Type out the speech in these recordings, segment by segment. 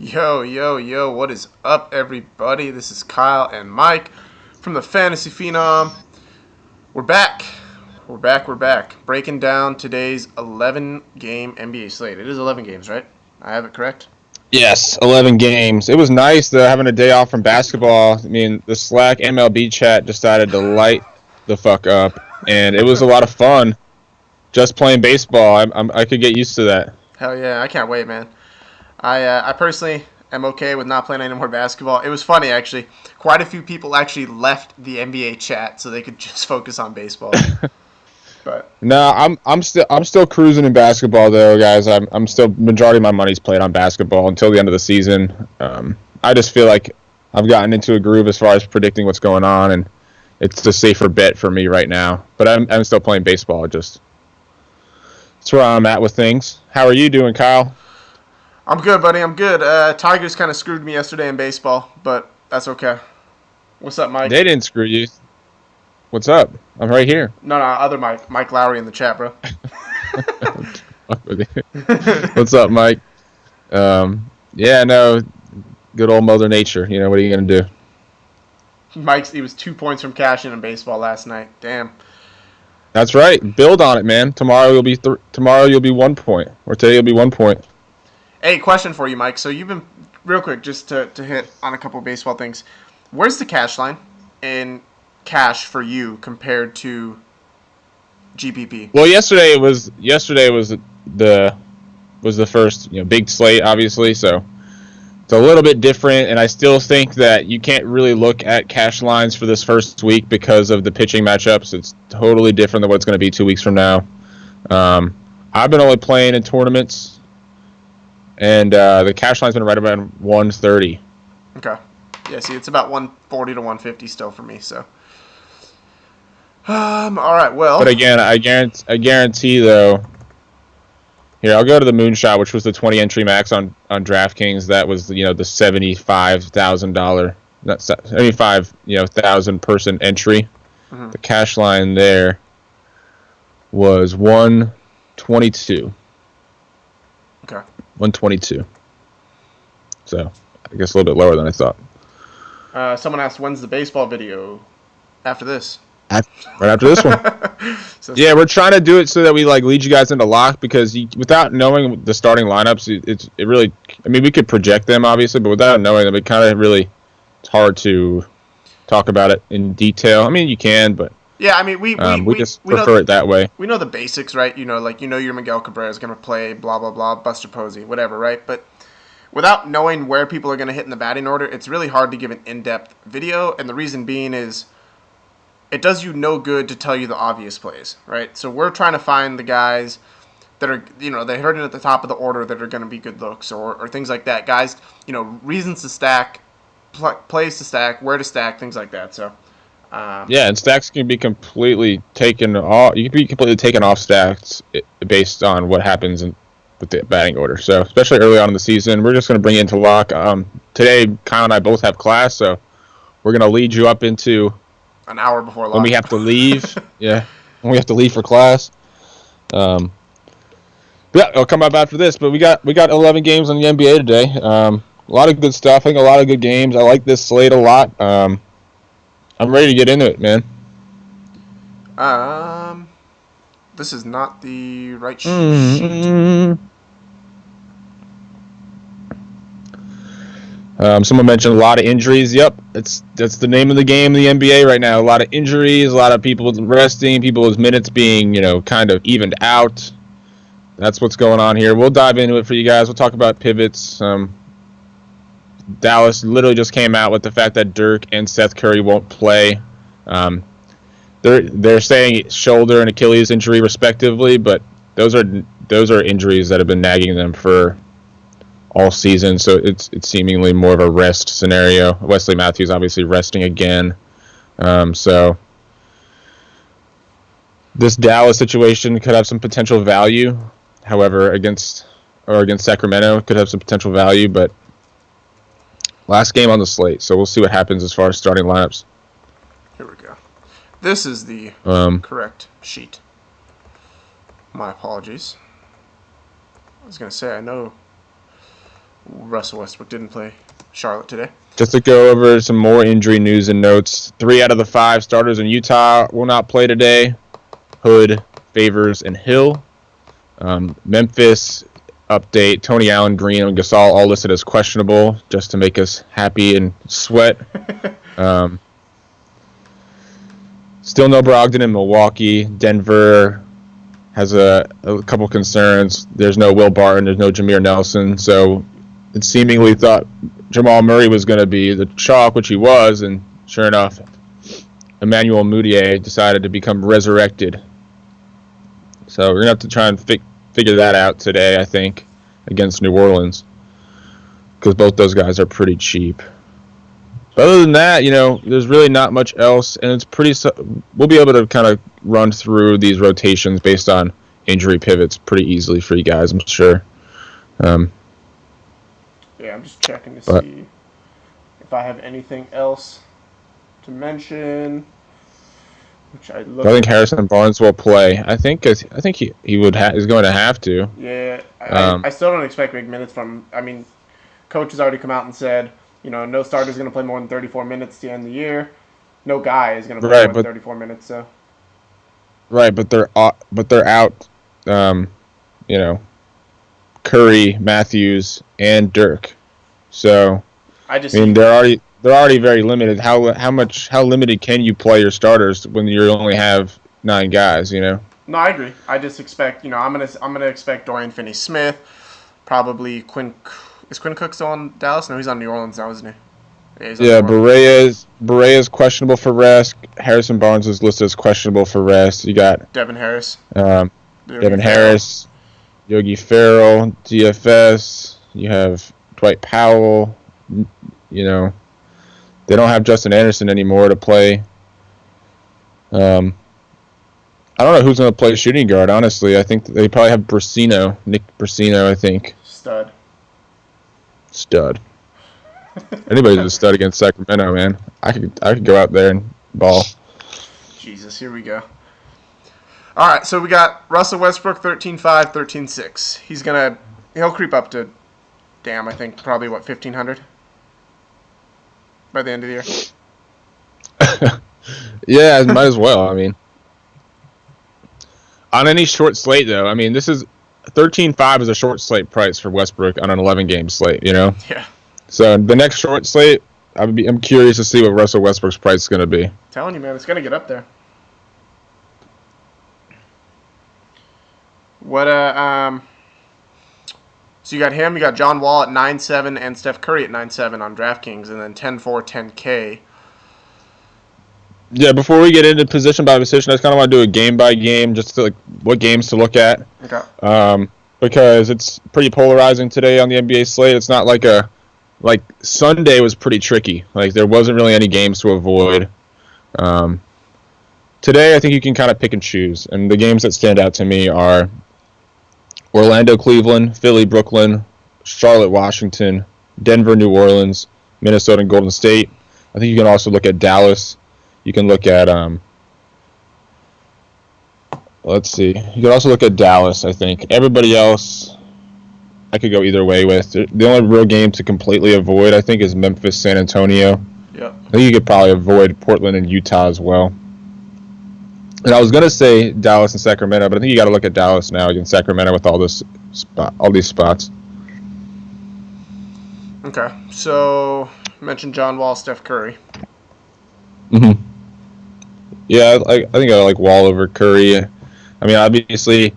Yo, yo, yo, what is up, everybody? This is Kyle and Mike from the Fantasy Phenom. We're back. We're back. Breaking down today's 11-game NBA slate. It is 11 games, right? I have it correct? Yes, 11 games. It was nice though having a day off from basketball. I mean, the Slack MLB chat decided to light the fuck up, and it was a lot of fun just playing baseball. I could get used to that. Hell yeah, I can't wait, man. I personally am okay with not playing any more basketball. It was funny, actually. Quite a few people actually left the NBA chat so they could just focus on baseball. But No, I'm still cruising in basketball though, guys. I'm still majority of my money's played on basketball until the end of the season. I just feel like I've gotten into a groove as far as predicting what's going on, and it's a safer bet for me right now. But I'm still playing baseball. Just that's where I'm at with things. How are you doing, Kyle? I'm good, buddy. I'm good. Tigers kind of screwed me yesterday in baseball, but that's okay. What's up, Mike? They didn't screw you. What's up? I'm right here. No, other Mike. Mike Lowry in the chat, bro. What's up, Mike? Yeah, no, good old Mother Nature. You know, what are you gonna do? He was 2 points from cashing in baseball last night. Damn. That's right. Build on it, man. Tomorrow you'll be 1 point, or today you'll be 1 point. Hey, question for you, Mike. So you've been real quick, just to hit on a couple of baseball things. Where's the cash line in cash for you compared to GPP? Well, yesterday was the first big slate, obviously. So it's a little bit different, and I still think that you can't really look at cash lines for this first week because of the pitching matchups. It's totally different than what it's going to be 2 weeks from now. I've been only playing in tournaments, and the cash line's been right around 130. Okay. Yeah, see, it's about 140 to 150 still for me, so. All right, well. But again, I guarantee though. Here, I'll go to the moonshot, which was the 20 entry max on DraftKings. That was the $75,000, not 75,000 person entry. Mm-hmm. The cash line there was 122. Okay. 122. So I guess a little bit lower than I thought. Someone asked, when's the baseball video? After this. Right after this one. So, Yeah, we're trying to do it so that we lead you guys into lock, because without knowing the starting lineups, it really. I mean, we could project them obviously, but without knowing them, it's hard to talk about it in detail. I mean, you can, but yeah, I mean, we just prefer it that way. We know the basics, right? Your Miguel Cabrera is going to play blah blah blah, Buster Posey, whatever, right? But without knowing where people are going to hit in the batting order, it's really hard to give an in-depth video, and the reason being is it does you no good to tell you the obvious plays, right? So we're trying to find the guys that are, they heard it at the top of the order that are going to be good looks or things like that. Guys, reasons to stack, plays to stack, where to stack, things like that. So, yeah, and stacks can be completely taken off. You can be completely taken off stacks based on what happens with the batting order. So, especially early on in the season, we're just going to bring you into lock. Today, Kyle and I both have class, so we're going to lead you up into an hour before lock. When we have to leave. Yeah, when we have to leave for class. Yeah, I'll come up after this. But we got 11 games on the NBA today. A lot of good stuff. I think a lot of good games. I like this slate a lot. I'm ready to get into it, man. This is not the right sheet. Someone mentioned a lot of injuries. Yep, that's the name of the game in the NBA right now. A lot of injuries, a lot of people resting, people's minutes being, kind of evened out. That's what's going on here. We'll dive into it for you guys. We'll talk about pivots. Dallas literally just came out with the fact that Dirk and Seth Curry won't play. They're saying shoulder and Achilles injury respectively, but those are injuries that have been nagging them for all season, so it's seemingly more of a rest scenario. Wesley Matthews obviously resting again, so this Dallas situation could have some potential value. However, against Sacramento could have some potential value, but last game on the slate, so we'll see what happens as far as starting lineups. Here we go. This is the correct sheet. My apologies. I was going to say, I know Russell Westbrook didn't play Charlotte today. Just to go over some more injury news and notes, 3 out of the 5 starters in Utah will not play today. Hood, Favors, and Hill. Memphis update, Tony Allen, Green, and Gasol all listed as questionable just to make us happy and sweat. Still no Brogdon in Milwaukee. Denver has a couple concerns. There's no Will Barton. There's no Jameer Nelson. So it seemingly thought Jamal Murray was going to be the chalk, which he was, and sure enough, Emmanuel Mudiay decided to become resurrected. So we're going to have to try and figure that out today, I think, against New Orleans, because both those guys are pretty cheap. But other than that, there's really not much else, and it's we'll be able to kind of run through these rotations based on injury pivots pretty easily for you guys, I'm sure. Yeah, I'm just checking to see if I have anything else to mention. I think Harrison Barnes will play. I think he would is going to have to. Yeah, I still don't expect big minutes from. I mean, coach has already come out and said, no starter is going to play more than 34 minutes to end the year. No guy is going to play more than 34 minutes. So. Right, but they're out. Curry, Matthews, and Dirk. So they're already very limited. How limited can you play your starters when you only have 9 guys? No, I agree. I just expect I'm gonna expect Dorian Finney-Smith, probably Quinn. Is Quinn Cook still on Dallas? No, he's on New Orleans now, isn't he? Yeah, Berea's questionable for rest. Harrison Barnes is listed as questionable for rest. You got Devin Harris. Harris, Yogi Ferrell, DFS. You have Dwight Powell. They don't have Justin Anderson anymore to play. I don't know who's going to play shooting guard, honestly. I think they probably have Nick Brasino, I think. Stud. Anybody's a stud against Sacramento, man. I could go out there and ball. Jesus, here we go. All right, so we got Russell Westbrook 13.5, 13.6. He'll creep up to, I think probably 1,500 by the end of the year. Yeah, might as well. I mean, on any short slate though, this is 13.5 is a short slate price for Westbrook on an 11-game slate. Yeah. So the next short slate, I'm curious to see what Russell Westbrook's price is going to be. Telling you, man, it's going to get up there. So you got him, you got John Wall at 9.7 and Steph Curry at 9.7 on DraftKings, and then 10.4, 10K. Yeah, before we get into position by position, I just kind of want to do a game by game, just to, what games to look at. Okay. Because it's pretty polarizing today on the NBA slate. It's not like Sunday was pretty tricky. There wasn't really any games to avoid. Today, I think you can kind of pick and choose, and the games that stand out to me are Orlando, Cleveland, Philly, Brooklyn, Charlotte, Washington, Denver, New Orleans, Minnesota, and Golden State. I think you can also look at Dallas. You can look at let's see. You can also look at Dallas, I think. Everybody else I could go either way with. The only real game to completely avoid, I think, is Memphis, San Antonio. Yeah. I think you could probably avoid Portland and Utah as well. And I was going to say Dallas and Sacramento, but I think you got to look at Dallas now against Sacramento with all these spots. Okay. So, you mentioned John Wall, Steph Curry. Mm-hmm. Yeah, I think I like Wall over Curry. Obviously,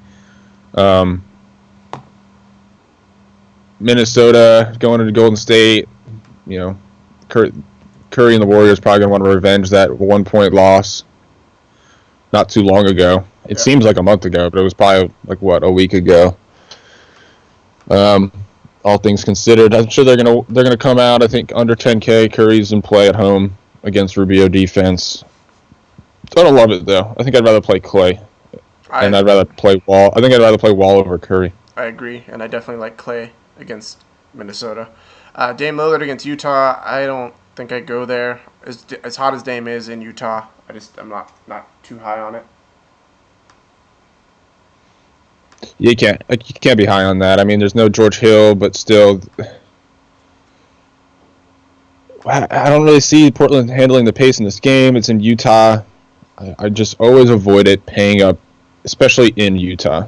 Minnesota going into Golden State, Curry and the Warriors probably going to want to revenge that 1-point loss not too long ago. It seems like a month ago, but it was probably a week ago. All things considered, I'm sure they're gonna come out. I think under 10K. Curry's in play at home against Rubio defense. I don't love it though. I think I'd rather play Clay, and I'd rather play Wall. I think I'd rather play Wall over Curry. I agree, and I definitely like Clay against Minnesota. Dame Lillard against Utah. I don't think I'd go there. As hot as Dame is in Utah, I'm not too high on it. You can't be high on that. There's no George Hill, but still, I don't really see Portland handling the pace in this game. It's in Utah. I just always avoid it paying up, especially in Utah.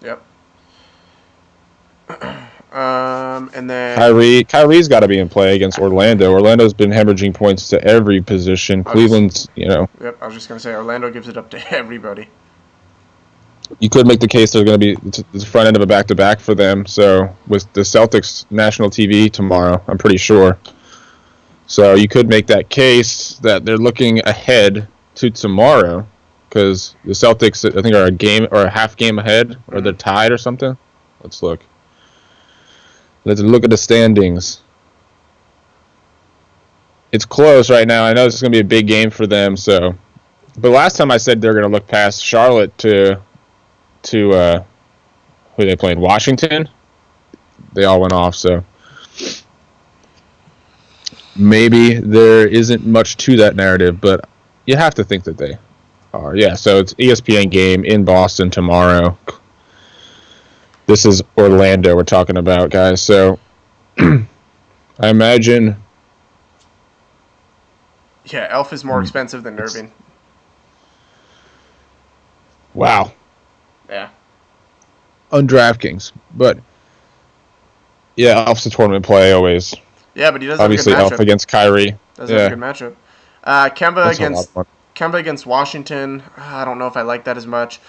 Yep. And then Kyrie's got to be in play against Orlando. Orlando's been hemorrhaging points to every position. Cleveland's, Yep, I was just gonna say Orlando gives it up to everybody. You could make the case there's going to be the front end of a back-to-back for them. So with the Celtics national TV tomorrow, I'm pretty sure. So you could make that case that they're looking ahead to tomorrow because the Celtics, I think, are a game or a half game ahead, or they're tied or something. Let's look. Let's look at the standings. It's close right now. I know this is going to be a big game for them. So, but last time I said they're going to look past Charlotte to who they played, Washington. They all went off. So maybe there isn't much to that narrative, but you have to think that they are. Yeah. So it's ESPN game in Boston tomorrow. This is Orlando we're talking about, guys. So I imagine. Yeah, Elf is more expensive than Irving. Wow. Yeah. On DraftKings. But yeah, Elf's a tournament play always. Yeah, but he does obviously have a good matchup. Elf against Kyrie. Does have a good matchup. Kemba against Washington. I don't know if I like that as much.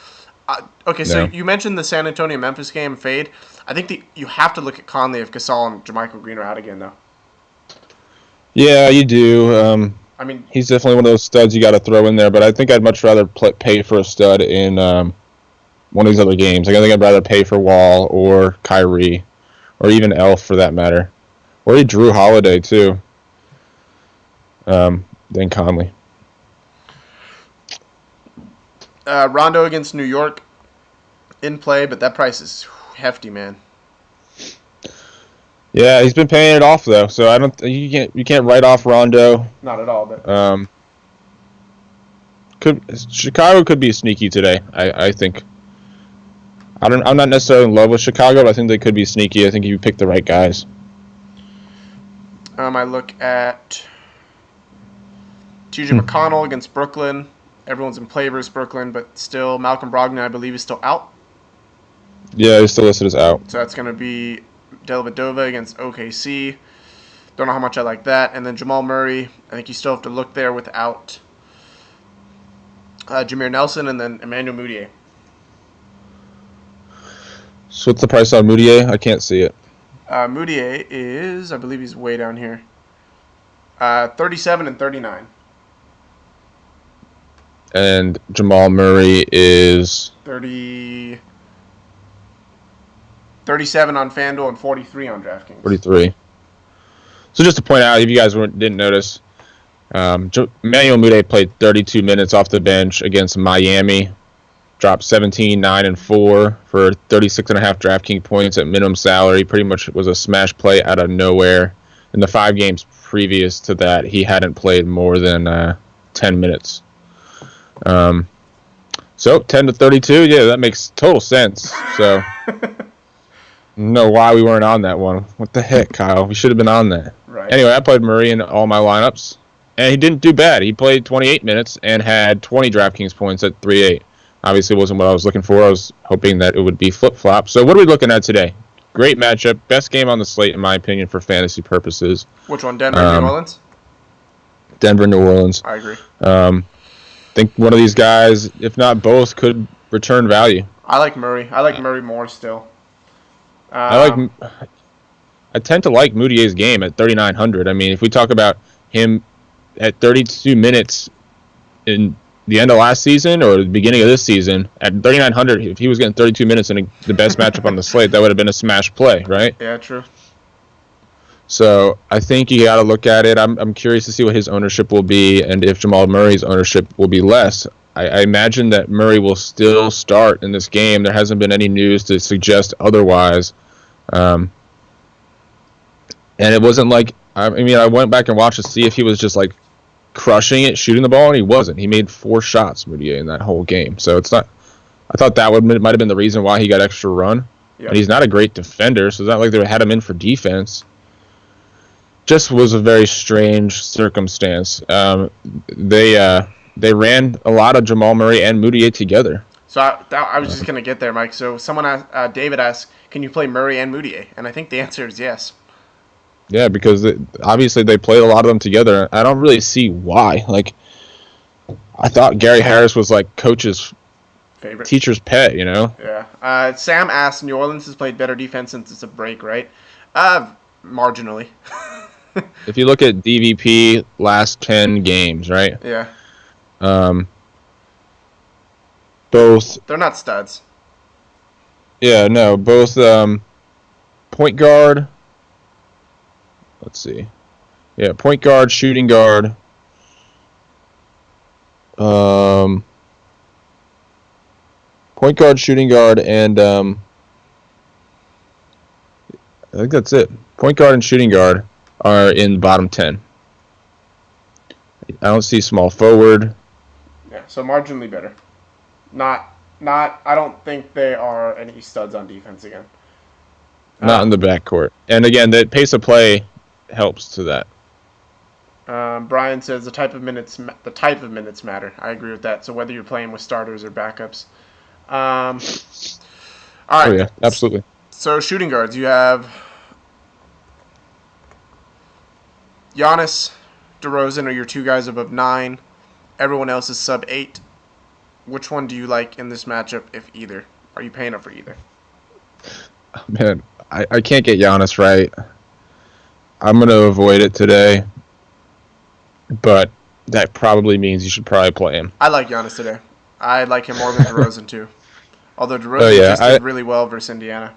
Okay, so you mentioned the San Antonio-Memphis game, fade. I think you have to look at Conley if Gasol and JaMychal Green are out again, though. Yeah, you do. I mean, he's definitely one of those studs you got to throw in there, but I think I'd much rather pay for a stud in one of these other games. Like, I think I'd rather pay for Wall or Kyrie or even Elf for that matter. Or Drew Holiday, too, than Conley. Rondo against New York in play, but that price is hefty, man. Yeah, he's been paying it off though, so you can't write off Rondo. Not at all, but Chicago could be sneaky today. I think. I'm not necessarily in love with Chicago, but I think they could be sneaky. I think you pick the right guys. I look at TJ McConnell against Brooklyn. Everyone's in play versus Brooklyn, but still Malcolm Brogdon, I believe, is still out. Yeah, he's still listed as out. So that's going to be Dellavedova against OKC. Don't know how much I like that. And then Jamal Murray, I think you still have to look there without Jameer Nelson and then Emmanuel Mudiay. So what's the price on Mudiay? I can't see it. Mudiay is, I believe he's way down here, 37 and 39. And Jamal Murray is 37 on FanDuel and 43 on DraftKings. 43. So just to point out, if you guys didn't notice, Emmanuel Mudiay played 32 minutes off the bench against Miami, dropped 17, 9, and 4 for 36.5 DraftKings points at minimum salary. Pretty much was a smash play out of nowhere. In the 5 games previous to that, he hadn't played more than 10 minutes. So 10 to 32, yeah, that makes total sense. So, know why we weren't on that one. What the heck, Kyle? We should have been on that. Right. Anyway, I played Murray in all my lineups, and he didn't do bad. He played 28 minutes and had 20 DraftKings points at 3.8. Obviously, it wasn't what I was looking for. I was hoping that it would be flip-flop. So what are we looking at today? Great matchup. Best game on the slate, in my opinion, for fantasy purposes. Which one, Denver New Orleans? Denver, New Orleans. I agree. Think one of these guys, if not both, could return value. I like Murray. I like Murray more still. I tend to like Mudiay's game at 3,900. I mean, if we talk about him at 32 minutes in the end of last season or the beginning of this season, at 3,900, if he was getting 32 minutes in the best matchup on the slate, that would have been a smash play, right? Yeah, true. So I think you got to look at it. I'm curious to see what his ownership will be and if Jamal Murray's ownership will be less. I imagine that Murray will still start in this game. There hasn't been any news to suggest otherwise. And it wasn't like, I went back and watched to see if he was just like crushing it, shooting the ball, and he wasn't. He made 4 shots, Mudiay, in that whole game. So it's not, I thought that might have been the reason why he got extra run. Yep. And he's not a great defender, so it's not like they had him in for defense. just was a very strange circumstance. They ran a lot of Jamal Murray and Moutier together. So I was just gonna get there, Mike. So someone asked, David asked, "Can you play Murray and Moutier?" And I think the answer is yes. Yeah, because obviously they played a lot of them together. I don't really see why. Like, I thought Gary Harris was like coach's Favorite. teacher's pet, you know? Yeah. Sam asked, New Orleans has played better defense since it's a break, right? Marginally. If you look at DVP last 10 games, right? Yeah. Both. They're not studs. Yeah, no, both point guard. Let's see. Yeah, point guard, shooting guard. Point guard, shooting guard, and I think that's it. Point guard and shooting guard are in the bottom 10. I don't see small forward. Yeah, so marginally better. Not. I don't think they are any studs on defense again. Not in the backcourt. And again, the pace of play helps to that. Brian says the type of minutes matter. I agree with that. So whether you're playing with starters or backups. All right. Oh yeah, absolutely. So shooting guards, you have Giannis, DeRozan are your two guys above 9. Everyone else is sub 8. Which one do you like in this matchup, if either? Are you paying up for either? Man, I can't get Giannis right. I'm going to avoid it today. But that probably means you should probably play him. I like Giannis today. I like him more than DeRozan, too. Although DeRozan did really well versus Indiana.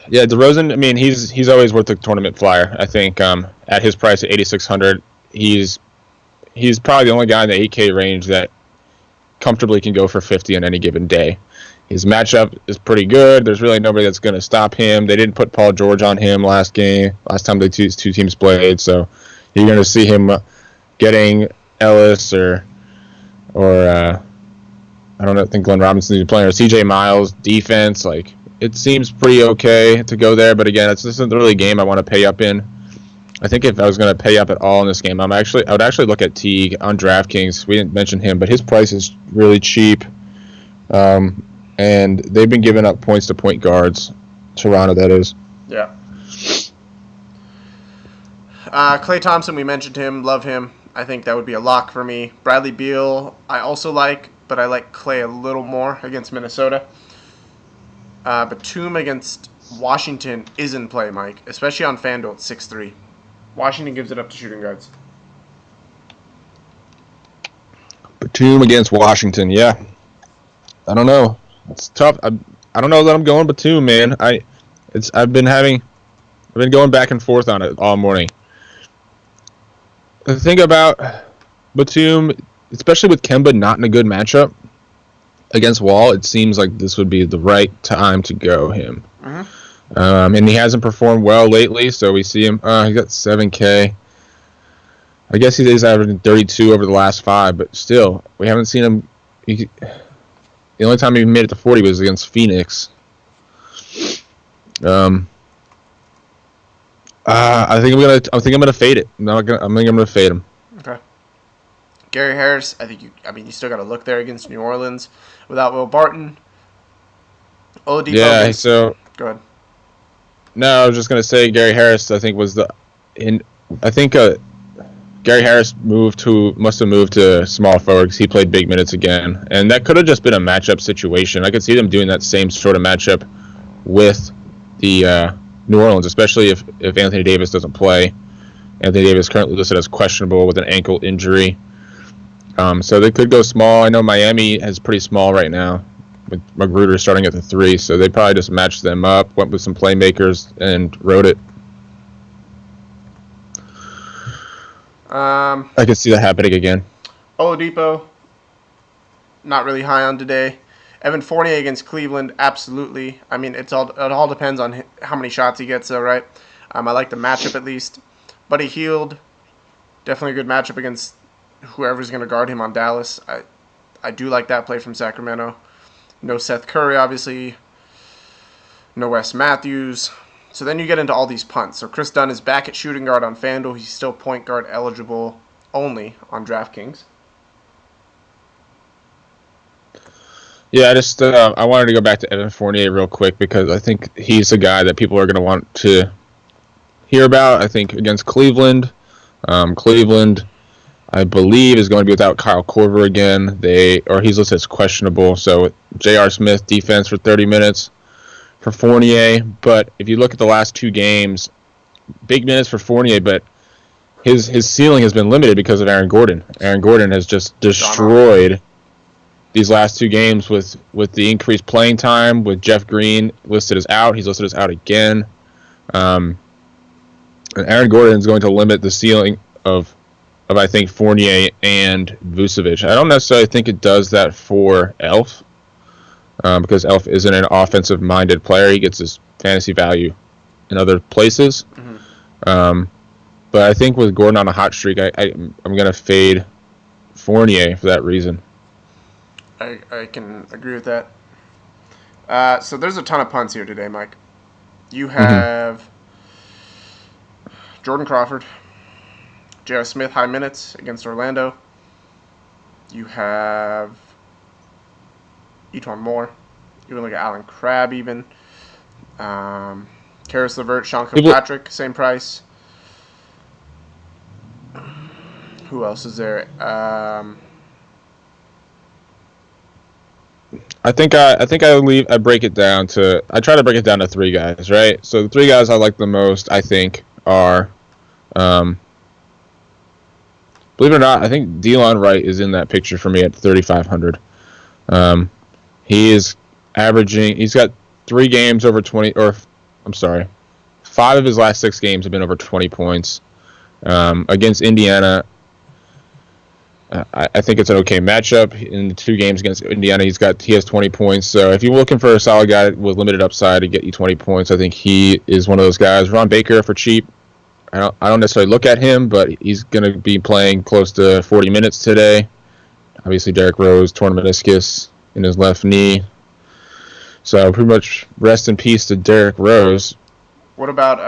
Yeah, DeRozan, I mean, he's always worth a tournament flyer. I think at his price at 8,600, he's probably the only guy in the 8K range that comfortably can go for 50 on any given day. His matchup is pretty good. There's really nobody that's going to stop him. They didn't put Paul George on him last time the two teams played, so you're going to see him getting Ellis or I don't think Glenn Robinson's playing, or CJ Miles defense. Like, it seems pretty okay to go there, but again, this isn't really a game I want to pay up in. I think if I was going to pay up at all in this game, I would actually look at Teague on DraftKings. We didn't mention him, but his price is really cheap. And they've been giving up points to point guards. Toronto, that is. Yeah. Klay Thompson, we mentioned him. Love him. I think that would be a lock for me. Bradley Beal, I also like, but I like Klay a little more against Minnesota. Batum against Washington is in play, Mike, especially on FanDuel at 6-3. Washington gives it up to shooting guards. Batum against Washington, yeah. I don't know. It's tough. I don't know that I'm going Batum, man. I've been going back and forth on it all morning. The thing about Batum, especially with Kemba not in a good matchup against Wall, it seems like this would be the right time to go him. Mm-hmm. And he hasn't performed well lately, so we see him. He got 7K. I guess he is averaging 32 over the last 5, but still, we haven't seen him. The only time he made it to 40 was against Phoenix. I think I'm gonna fade it. I think I'm gonna fade him. Okay. Gary Harris, you still got to look there against New Orleans without Will Barton. Oladipo. Yeah. So go ahead. No, I was just gonna say Gary Harris. I think Gary Harris must have moved to small forward because he played big minutes again, and that could have just been a matchup situation. I could see them doing that same sort of matchup with the New Orleans, especially if Anthony Davis doesn't play. Anthony Davis currently listed as questionable with an ankle injury, so they could go small. I know Miami is pretty small right now, with Magruder starting at the 3, so they probably just matched them up, went with some playmakers, and wrote it. I could see that happening again. Oladipo, not really high on today. Evan Fournier against Cleveland, absolutely. I mean, it all depends on how many shots he gets, though, right? I like the matchup at least. Buddy Hield, definitely a good matchup against whoever's going to guard him on Dallas. I do like that play from Sacramento. No Seth Curry, obviously. No Wes Matthews. So then you get into all these punts. So Chris Dunn is back at shooting guard on FanDuel. He's still point guard eligible only on DraftKings. Yeah, I wanted to go back to Evan Fournier real quick because I think he's a guy that people are going to want to hear about. I think against Cleveland, Cleveland, I believe, is going to be without Kyle Korver again. He's listed as questionable. So J.R. Smith defense for 30 minutes for Fournier. But if you look at the last two games, big minutes for Fournier, but his ceiling has been limited because of Aaron Gordon. Aaron Gordon has just destroyed these last two games with the increased playing time, with Jeff Green listed as out. He's listed as out again. And Aaron Gordon is going to limit the ceiling of I think Fournier and Vucevic. I don't necessarily think it does that for Elf, because Elf isn't an offensive-minded player. He gets his fantasy value in other places. Mm-hmm. But I think with Gordon on a hot streak, I'm going to fade Fournier for that reason. I can agree with that. So there's a ton of punts here today, Mike. You have Jordan Crawford, J.R. Smith, high minutes against Orlando. You have Etuan Moore. You can look at Alan Crabb even. Karis LeVert, Sean Kilpatrick, same price. Who else is there? I break it down to three guys, right? So the three guys I like the most, I think, are, believe it or not, I think Delon Wright is in that picture for me at 3,500. He is averaging. He's got 3 games over 20, or I'm sorry, 5 of his last 6 games have been over 20 points. Against Indiana, I think it's an okay matchup. In the 2 games against Indiana, he has 20 points. So if you're looking for a solid guy with limited upside to get you 20 points, I think he is one of those guys. Ron Baker for cheap. I don't necessarily look at him, but he's going to be playing close to 40 minutes today. Obviously, Derrick Rose torn meniscus in his left knee. So pretty much rest in peace to Derrick Rose. What about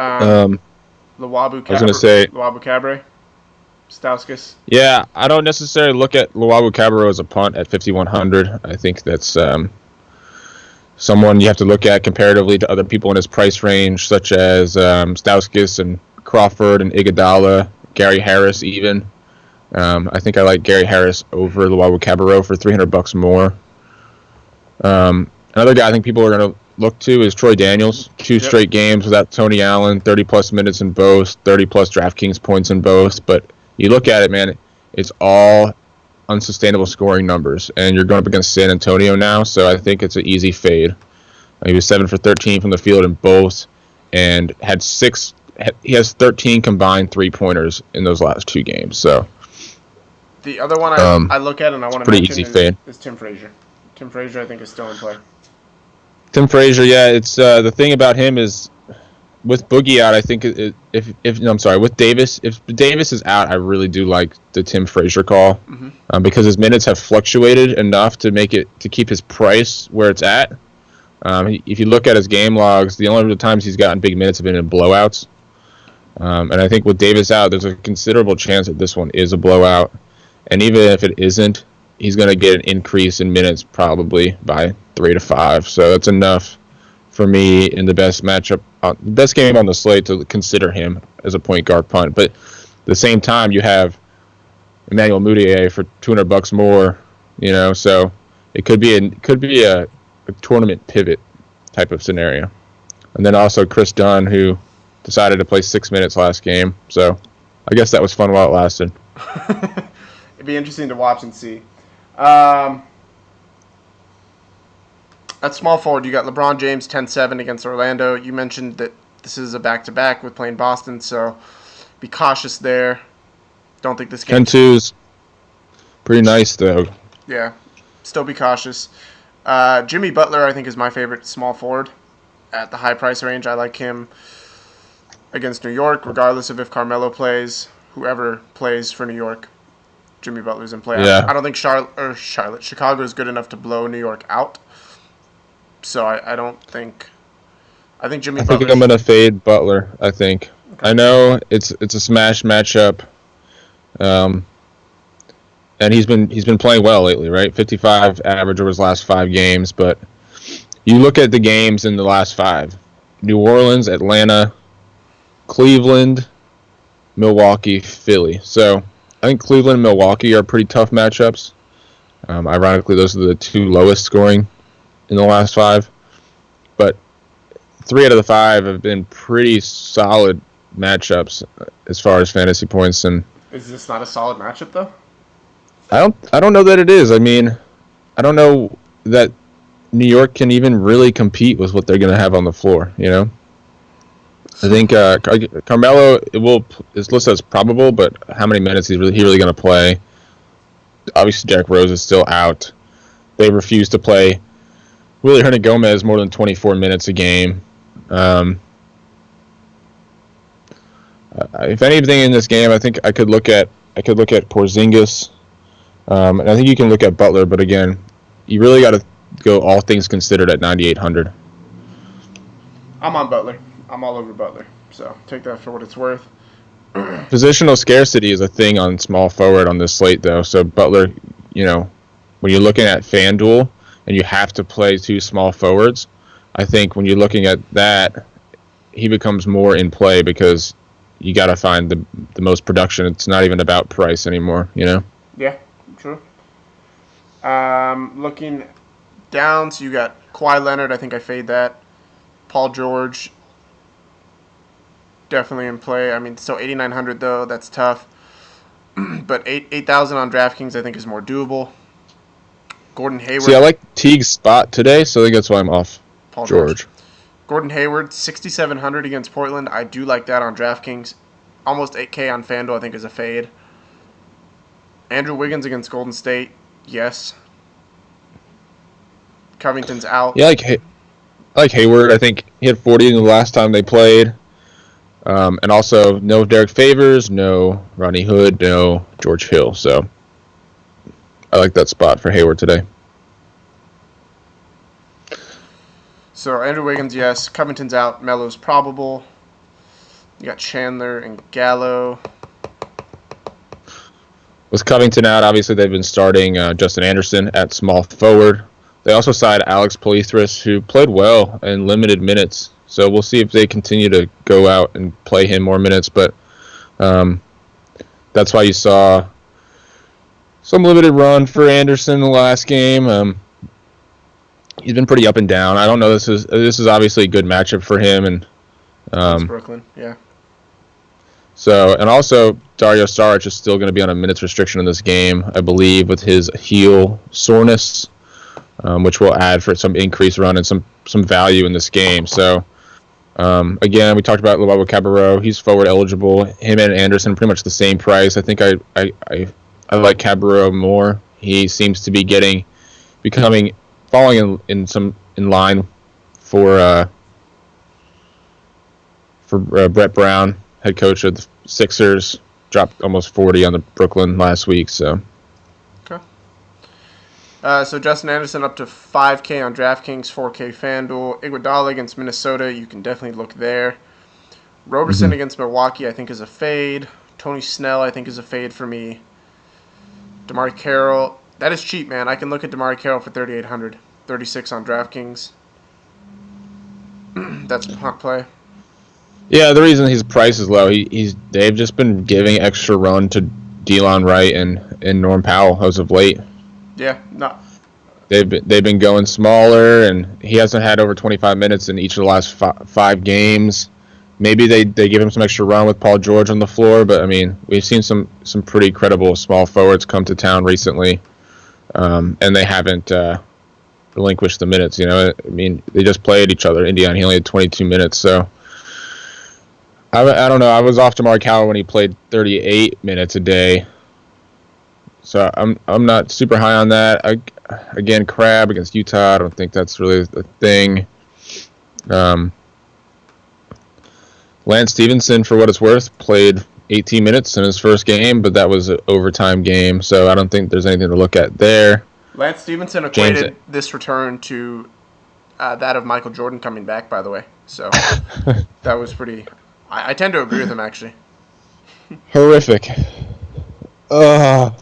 Luwawu Cabre? I was going to say Luwawu Cabre? Stauskas? Yeah, I don't necessarily look at Luwawu Cabarro as a punt at 5,100. I think that's someone you have to look at comparatively to other people in his price range, such as Stauskas and Crawford and Iguodala, Gary Harris even. I think I like Gary Harris over Luwawu Cabarro for $300 more. Another guy I think people are going to look to is Troy Daniels. 2 straight games without Tony Allen, 30-plus minutes in both, 30-plus DraftKings points in both, but you look at it, man, it's all unsustainable scoring numbers, and you're going up against San Antonio now, so I think it's an easy fade. He was 7 for 13 from the field in both, and he has 13 combined 3-pointers in those last 2 games. So the other one I look at and I want to mention is Tim Frazier. Tim Frazier, I think, is still in play. Tim Frazier, yeah, it's the thing about him is, with Boogie out, I think with Davis, if Davis is out, I really do like the Tim Frazier call, because his minutes have fluctuated enough to keep his price where it's at. If you look at his game logs, the only times he's gotten big minutes have been in blowouts, and I think with Davis out, there's a considerable chance that this one is a blowout, and even if it isn't, he's going to get an increase in minutes probably by 3 to 5. So that's enough for me in the best matchup, best game on the slate to consider him as a point guard punt. But at the same time, you have Emmanuel Mudiay for $200 more, so it could be a tournament pivot type of scenario. And then also Chris Dunn, who decided to play 6 minutes last game. So I guess that was fun while it lasted. It'd be interesting to watch and see. At small forward, you got LeBron James, 10-7 against Orlando. You mentioned that this is a back-to-back with playing Boston, so be cautious there. Don't think this game... 10-2's pretty nice, though. Yeah, still be cautious. Jimmy Butler, I think, is my favorite small forward at the high price range. I like him against New York, regardless of if Carmelo plays, whoever plays for New York. Jimmy Butler's in play. Yeah. I don't think Chicago is good enough to blow New York out. So I don't think I think Jimmy I think Butler. I'm gonna fade Butler. I think. Okay. I know it's a smash matchup, um, and he's been playing well lately, right? 55 average over his last 5 games, but you look at the games in the last 5: New Orleans, Atlanta, Cleveland, Milwaukee, Philly. So I think Cleveland and Milwaukee are pretty tough matchups. Ironically, those are the 2 lowest scoring in the last 5, but 3 out of the 5 have been pretty solid matchups as far as fantasy points, and Is this not a solid matchup though? I don't know that it is. I mean, I don't know that New York can even really compete with what they're going to have on the floor. I think Carmelo is listed as probable, but how many minutes he really going to play? Obviously, Derrick Rose is still out. They refuse to play Willie Hernangomez more than 24 minutes a game. If anything in this game, I think I could look at Porzingis, and I think you can look at Butler. But again, you really got to go all things considered at 9,800. I'm on Butler. I'm all over Butler. So take that for what it's worth. Positional scarcity is a thing on small forward on this slate, though. So Butler, when you're looking at FanDuel and you have to play 2 small forwards, I think when you're looking at that, he becomes more in play because you got to find the most production. It's not even about price anymore, Yeah, true. Looking down, so you got Kawhi Leonard. I think I fade that. Paul George, definitely in play. I mean, still 8,900 though. That's tough. But 8,000 on DraftKings, I think, is more doable. Gordon Hayward. See, I like Teague's spot today, so I think that's why I'm off Paul George. Gordon Hayward, 6,700 against Portland. I do like that on DraftKings. Almost 8K on FanDuel, I think, is a fade. Andrew Wiggins against Golden State, yes. Covington's out. Yeah, I like Hayward. I think he had 40 in the last time they played. And also, no Derek Favors, no Ronnie Hood, no George Hill. So I like that spot for Hayward today. So Andrew Wiggins, yes. Covington's out. Melo's probable. You got Chandler and Gallo. With Covington out, obviously they've been starting Justin Anderson at small forward. They also signed Alex Poitras, who played well in limited minutes. So we'll see if they continue to go out and play him more minutes. But that's why you saw some limited run for Anderson in the last game. He's been pretty up and down. I don't know. This is obviously a good matchup for him, and Brooklyn, yeah. So, and also Dario Saric is still going to be on a minutes restriction in this game, I believe, with his heel soreness, which will add for some increased run and some value in this game. So, again, we talked about Luau Cabarro. He's forward eligible. Him and Anderson pretty much the same price. I think I like Cabarro more. He seems to be falling in line for Brett Brown, head coach of the Sixers. Dropped almost 40 on the Brooklyn last week. So. Okay. So Justin Anderson up to 5K on DraftKings, 4K FanDuel. Iguodala against Minnesota, you can definitely look there. Roberson against Milwaukee, I think, is a fade. Tony Snell, I think, is a fade for me. DeMar Carroll, that is cheap, man. I can look at DeMar Carroll for 3,800, 36 on DraftKings. That's punt play. Yeah, the reason his price is low, they've just been giving extra run to Delon Wright and Norm Powell as of late. Yeah, no. They've been going smaller, and he hasn't had over 25 minutes in each of the last 5 games. Maybe they give him some extra run with Paul George on the floor, but I mean, we've seen some pretty credible small forwards come to town recently, and they haven't relinquished the minutes. I mean, they just played each other. Indiana, he only had 22 minutes, so. I don't know. I was off DeMar Carroll when he played 38 minutes a day, so I'm not super high on that. Again, Crab against Utah, I don't think that's really the thing. Lance Stevenson, for what it's worth, played 18 minutes in his first game, but that was an overtime game, so I don't think there's anything to look at there. Lance Stevenson equated this return to that of Michael Jordan coming back, by the way. So that was pretty. I tend to agree with him actually. Horrific. Oh,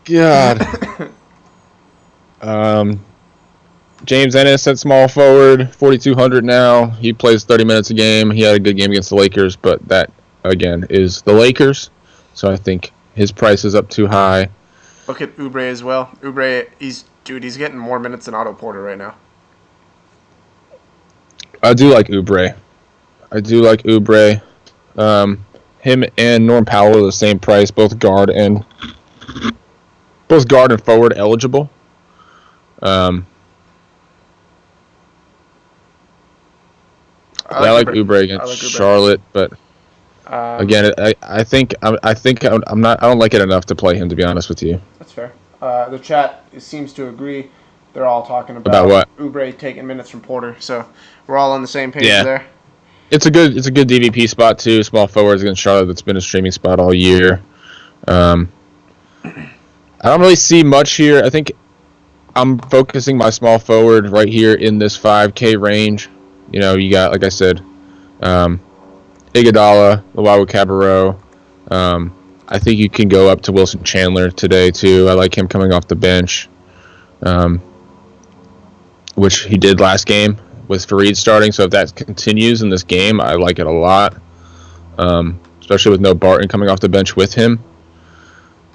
God. James Ennis at small forward, 4,200 now. He plays 30 minutes a game. He had a good game against the Lakers, but that, again, is the Lakers. So I think his price is up too high. Look at Oubre as well. Oubre, he's getting more minutes than Otto Porter right now. I do like Oubre. Him and Norm Powell are the same price, both guard and forward eligible. I like Oubre against Charlotte, but again, I think I'm not. I don't like it enough to play him, to be honest with you. That's fair. The chat seems to agree. They're all talking About what? Oubre taking minutes from Porter, so we're all on the same page there. It's a good DVP spot too. Small forwards against Charlotte. That's been a streaming spot all year. I don't really see much here. I think I'm focusing my small forward right here in this 5K range. You know, you got, like I said, Iguodala, Luau Cabarro. I think you can go up to Wilson Chandler today too. I like him coming off the bench, which he did last game with Fareed starting. So if that continues in this game, I like it a lot, especially with no Barton coming off the bench with him.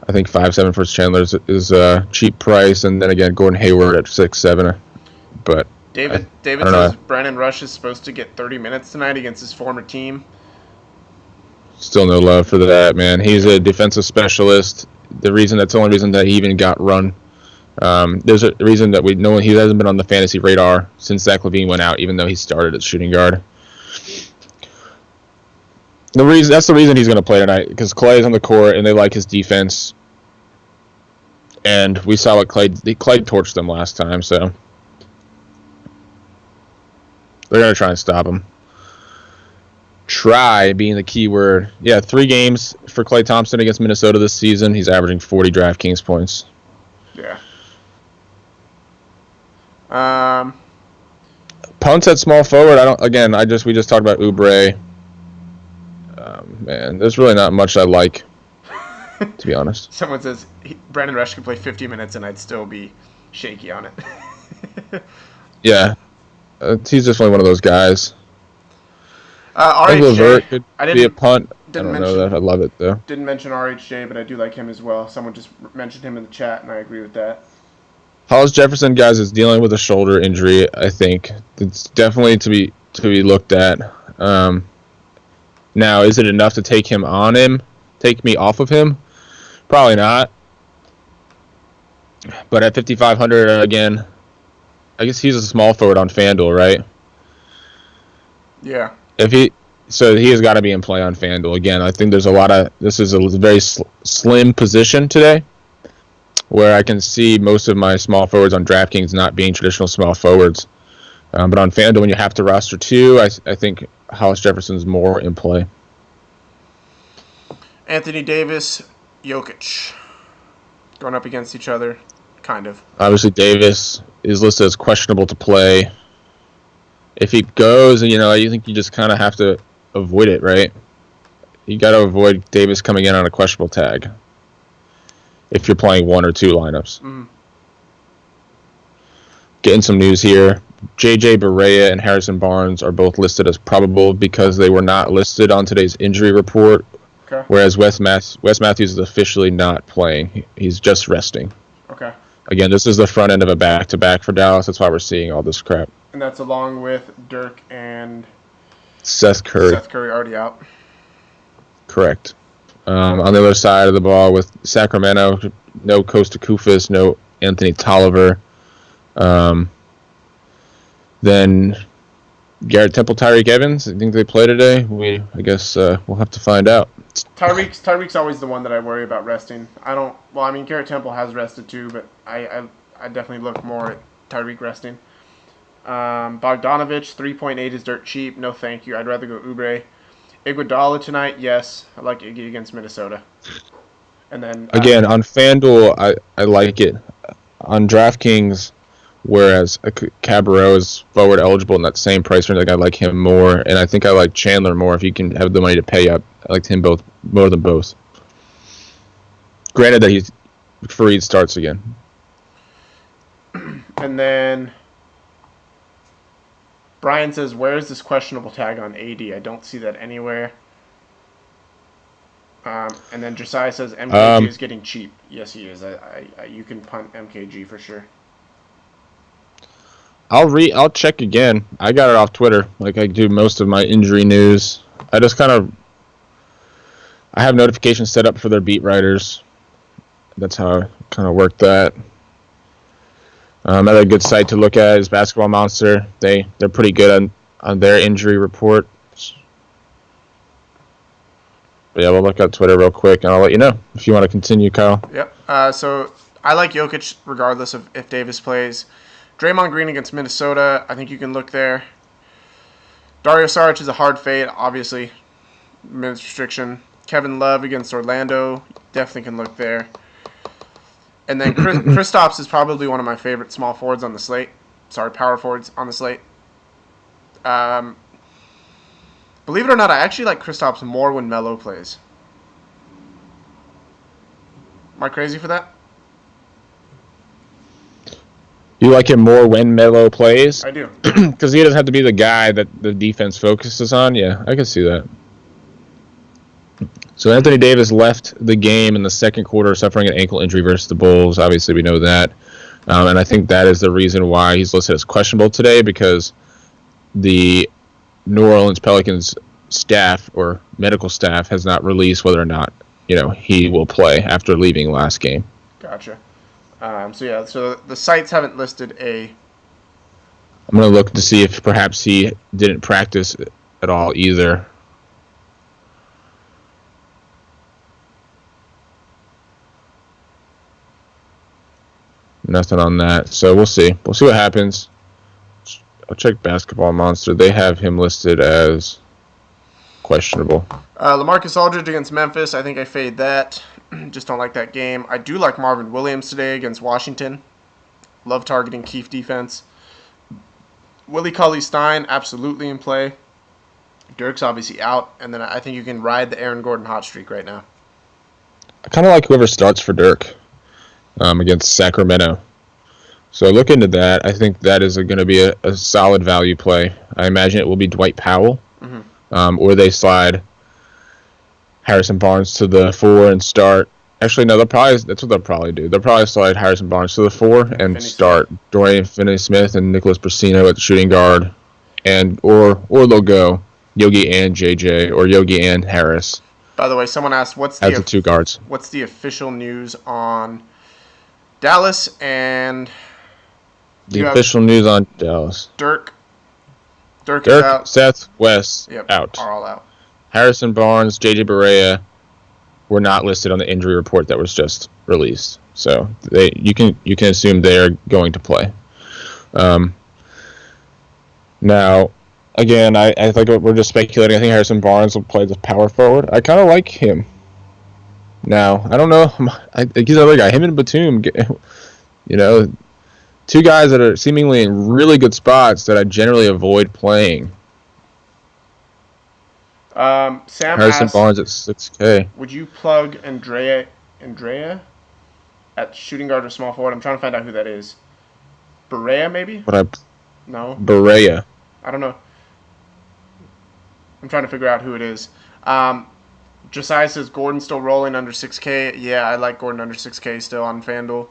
I think 5.7 for Chandler is a cheap price, and then again Gordon Hayward at 6.7. But David says Brandon Rush is supposed to get 30 minutes tonight against his former team. Still no love for that, man. He's a defensive specialist. That's the only reason that he even got run. There's a reason that we know he hasn't been on the fantasy radar since Zach LaVine went out, even though he started at shooting guard. That's the reason he's going to play tonight, because Clay is on the court and they like his defense. And we saw what Clay torched them last time, so they're going to try and stop him. Try being the key word. Yeah, 3 games for Klay Thompson against Minnesota this season. He's averaging 40 DraftKings points. Yeah. Punts at small forward. We just talked about Oubre. Man, there's really not much I like, to be honest. Someone says Brandon Rush could play 50 minutes and I'd still be shaky on it. Yeah. He's just one of those guys. RHJ could be a punt. I don't know that. I love it, though. Didn't mention RHJ, but I do like him as well. Someone just mentioned him in the chat, and I agree with that. Hollis Jefferson, guys, is dealing with a shoulder injury. I think it's definitely to be looked at. Now, is it enough to take me off of him? Probably not. But at 5,500 again, I guess he's a small forward on FanDuel, right? Yeah. He has got to be in play on FanDuel again. I think this is a very slim position today, where I can see most of my small forwards on DraftKings not being traditional small forwards. But on FanDuel, when you have to roster 2, I think Hollis Jefferson's more in play. Anthony Davis, Jokic, going up against each other, kind of. Obviously, Davis is listed as questionable to play. If he goes, I think you just kind of have to avoid it, right? You got to avoid Davis coming in on a questionable tag if you're playing 1 or 2 lineups. Mm. Getting some news here. J.J. Barea and Harrison Barnes are both listed as probable because they were not listed on today's injury report. Okay. Whereas Wes Matthews is officially not playing. He's just resting. Okay. Again, this is the front end of a back-to-back for Dallas. That's why we're seeing all this crap. And that's along with Dirk and Seth Curry. Seth Curry already out. Correct. On the other side of the ball with Sacramento, no Costa Koufis, no Anthony Tolliver. Then Garrett Temple, Tyreek Evans. I think they play today. I guess we'll have to find out. Tyreek's always the one that I worry about resting. Garrett Temple has rested too, but I definitely look more at Tyreek resting. Bogdanovich, 3.8 is dirt cheap. No thank you. I'd rather go Oubre. Iguodala tonight, yes. I like Iggy against Minnesota. And then again on FanDuel, I like it. On DraftKings, whereas Cabarrot is forward eligible in that same price range. Like I like him more, and I think I like Chandler more if you can have the money to pay up. I liked him both more than both. Granted that he's Fareed starts again. And then Brian says, where is this questionable tag on AD? I don't see that anywhere. And then Josiah says MKG is getting cheap. Yes, he is. You can punt MKG for sure. I'll check again. I got it off Twitter, like I do most of my injury news. I have notifications set up for their beat writers. That's how I kind of work that. Another good site to look at is Basketball Monster. They're pretty good on their injury report. But yeah, we'll look up Twitter real quick, and I'll let you know if you want to continue, Kyle. Yep. So I like Jokic regardless of if Davis plays. Draymond Green against Minnesota, I think you can look there. Dario Saric is a hard fade, obviously. Minutes restriction. Kevin Love against Orlando, definitely can look there. And then Kristaps is probably one of my favorite small forwards on the slate. Sorry, power forwards on the slate. Believe it or not, I actually like Kristaps more when Melo plays. Am I crazy for that? You like him more when Melo plays? I do. Because he doesn't have to be the guy that the defense focuses on. Yeah, I can see that. So Anthony Davis left the game in the second quarter suffering an ankle injury versus the Bulls. Obviously, we know that. And I think that is the reason why he's listed as questionable today, because the New Orleans Pelicans staff or medical staff has not released whether or not he will play after leaving last game. Gotcha. So the sites haven't listed a... I'm going to look to see if perhaps he didn't practice at all either. Nothing on that. So we'll see. We'll see what happens. I'll check Basketball Monster. They have him listed as questionable. LaMarcus Aldridge against Memphis. I think I fade that. Just don't like that game. I do like Marvin Williams today against Washington. Love targeting Keefe defense. Willie Cauley-Stein, absolutely in play. Dirk's obviously out. And then I think you can ride the Aaron Gordon hot streak right now. I kind of like whoever starts for Dirk against Sacramento. So look into that. I think that is going to be a solid value play. I imagine it will be Dwight Powell. Mm-hmm. Or they slide Harrison Barnes to the 4 and start. Actually, no, that's what they'll probably do. They'll probably slide Harrison Barnes to the 4 and start Dorian Finney-Smith and Nicholas Brasino at the shooting guard, or they'll go Yogi and JJ or Yogi and Harris. By the way, someone asked, what's the two guards? What's the official news on Dallas? And the official news on Dallas. Dirk is out. Seth, Wes, out. Are all out. Harrison Barnes, JJ Barea were not listed on the injury report that was just released. So you can assume they are going to play. Now, again, I think we're just speculating. I think Harrison Barnes will play the power forward. I kind of like him. Now, I don't know. I think he's another guy. Him and Batum, two guys that are seemingly in really good spots that I generally avoid playing. Sam Harrison Barnes at 6K. Would you plug Andrea at shooting guard or small forward? I'm trying to find out who that is. Barea, maybe? No. Barea. I don't know. I'm trying to figure out who it is. Josiah says Gordon's still rolling under 6K. Yeah, I like Gordon under 6K still on FanDuel.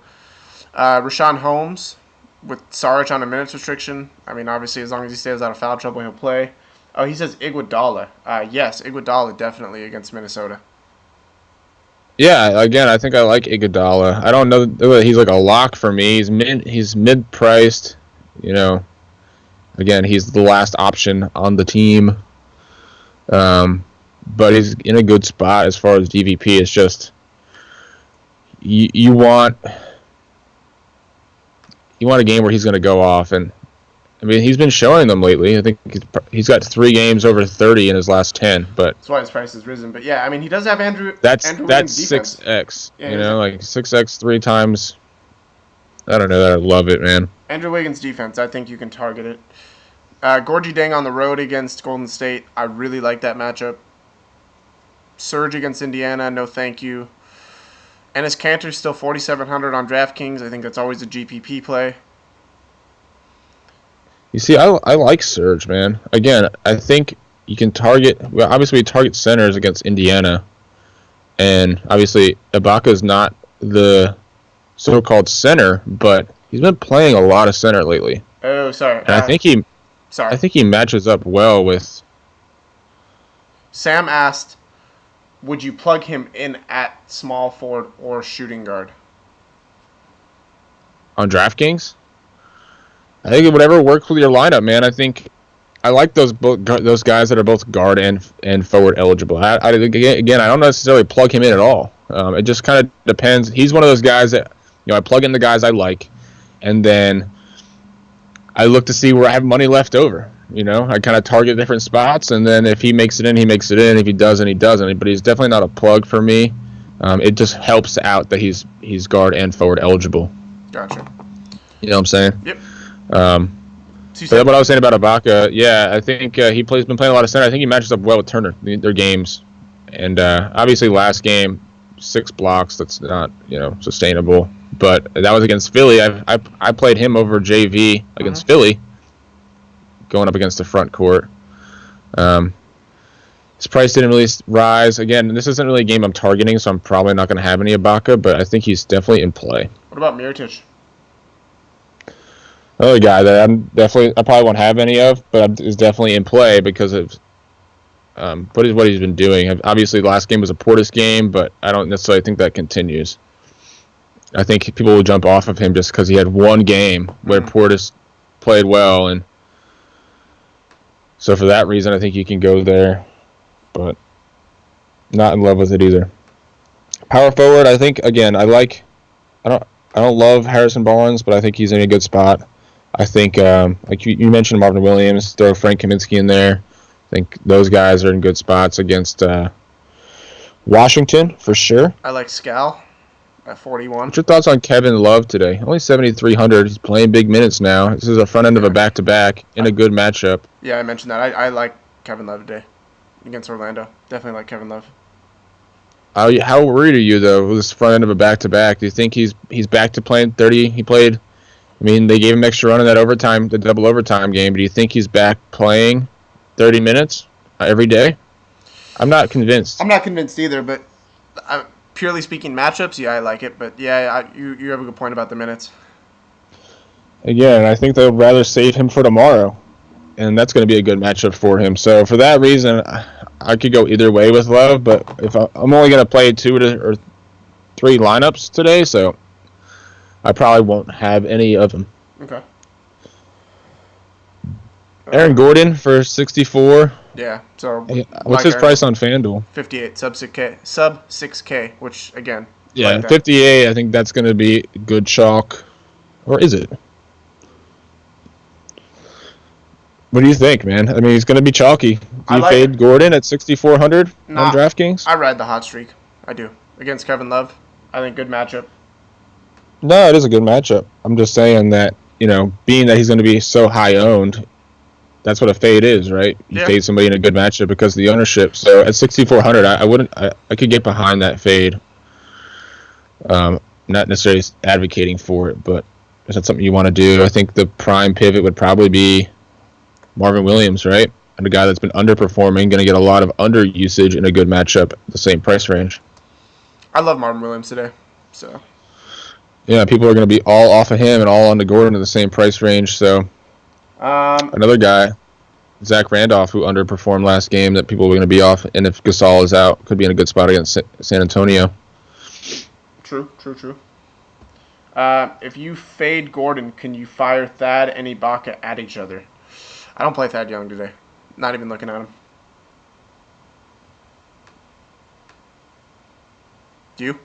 Rashawn Holmes with Saric on a minutes restriction. I mean, obviously, as long as he stays out of foul trouble, he'll play. Oh, he says Iguodala. Yes, Iguodala definitely against Minnesota. Yeah, again, I think I like Iguodala. I don't know that he's like a lock for me. He's mid-priced. Again, he's the last option on the team. But he's in a good spot as far as DVP. It's just you want a game where he's going to go off, and I mean he's been showing them lately. I think he's got 3 games over 30 in his last 10. But that's why his price has risen. But yeah, I mean he does have Andrew. That's Andrew 6x. Yeah, like 6x 3 times. I don't know that I love it, man. Andrew Wiggins' defense, I think you can target it. Gorgie Dang on the road against Golden State. I really like that matchup. Surge against Indiana, no thank you. Enes Kanter's still 4,700 on DraftKings. I think that's always a GPP play. You see, I like Surge, man. Again, I think you can target. Well, obviously, we target centers against Indiana, and obviously, Ibaka's not the so-called center, but he's been playing a lot of center lately. Oh, sorry. And I think he matches up well with. Sam asked, would you plug him in at small forward or shooting guard? On DraftKings, I think whatever works with your lineup, man. I think I like those guys that are both guard and forward eligible. Again, I don't necessarily plug him in at all. It just kind of depends. He's one of those guys that I plug in the guys I like, and then I look to see where I have money left over. I kind of target different spots, and then if he makes it in, he makes it in. If he doesn't, he doesn't. But he's definitely not a plug for me. It just helps out that he's guard and forward eligible. Gotcha. You know what I'm saying? Yep. But what I was saying about Ibaka, yeah, I think been playing a lot of center. I think he matches up well with Turner, their games. And obviously last game, 6 blocks, that's not, sustainable. But that was against Philly. I played him over JV against Philly, going up against the front court. His price didn't really rise. Again, this isn't really a game I'm targeting, so I'm probably not going to have any Ibaka, but I think he's definitely in play. What about Mirotic? Another guy that I probably won't have any of, but is definitely in play because of what he's been doing. Obviously, the last game was a Portis game, but I don't necessarily think that continues. I think people will jump off of him just because he had one game where Portis played well, and so for that reason, I think you can go there, but not in love with it either. Power forward, I think again, I don't love Harrison Barnes, but I think he's in a good spot. I think, like you mentioned, Marvin Williams, throw Frank Kaminsky in there. I think those guys are in good spots against Washington for sure. I like Scal at 41. What's your thoughts on Kevin Love today? Only 7,300. He's playing big minutes now. This is a front end of a back-to-back in a good matchup. Yeah, I mentioned that. I like Kevin Love today against Orlando. Definitely like Kevin Love. How worried are you, though, with this front end of a back-to-back? Do you think he's back to playing 30? He played, they gave him extra run in the double overtime game. But do you think he's back playing 30 minutes every day? I'm not convinced. I'm not convinced either, but purely speaking matchups, yeah, I like it. But yeah, you have a good point about the minutes. Again, I think they'll rather save him for tomorrow, and that's going to be a good matchup for him. So for that reason, I could go either way with Love, but if I'm only going to play 2 or 3 lineups today, so I probably won't have any of them. Okay. Aaron Gordon for 64. Yeah. So what's his price on FanDuel? 58 sub 6K, which again. Yeah, like 58. I think that's going to be good chalk, or is it? What do you think, man? He's going to be chalky. Do you fade Gordon at 6,400 on DraftKings? I ride the hot streak. I do. Against Kevin Love. I think good matchup. No, it is a good matchup. I'm just saying that, being that he's going to be so high owned, that's what a fade is, right? You fade somebody in a good matchup because of the ownership. So at 6,400, I could get behind that fade. Not necessarily advocating for it, but if that's something you want to do, I think the prime pivot would probably be Marvin Williams, right? And a guy that's been underperforming, going to get a lot of under usage in a good matchup at the same price range. I love Marvin Williams today, so. Yeah, people are going to be all off of him and all on the Gordon in the same price range, so. Another guy, Zach Randolph, who underperformed last game, that people are going to be off, and if Gasol is out, could be in a good spot against San Antonio. True. If you fade Gordon, can you fire Thad and Ibaka at each other? I don't play Thad Young today. Not even looking at him. Do you?